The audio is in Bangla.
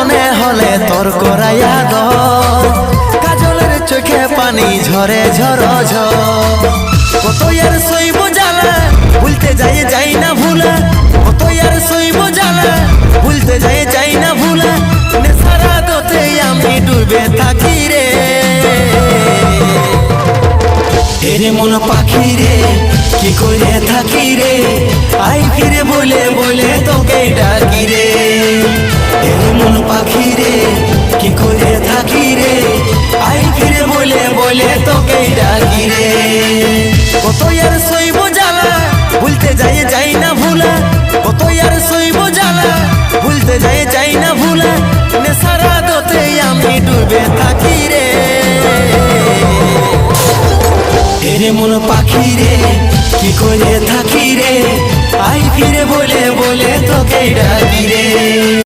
মনে হলে তোর করাইয়া দর কাজলের চোখে পানি ঝরে ঝর ঝর কত আর সইব জ্বালা ভুলতে যাই না ভুলা কত আর সইব জ্বালা ভুলতে যাই না ভুলা নেশারা দতে আমি ডুবে থাকি রে এরে মন পাখি রে কি করে থাকি রে আই ফিরে বলে বলে তোকে ডাকি রে এরে মন পাখি রে কি করে থাকি রে আই ফিরে বলে বলে তোকে ডাকি রে কত আর সইব জ্বালা ভুলতে যাই না ভুলা কত আর সইব জ্বালা ভুলতে যাই না ভুলা নেশারা দতে আমি ডুবে থাকি রে এরে মন পাখি রে কি করে থাকি রে আই ফিরে বলে বলে তোকে ডাকি রে।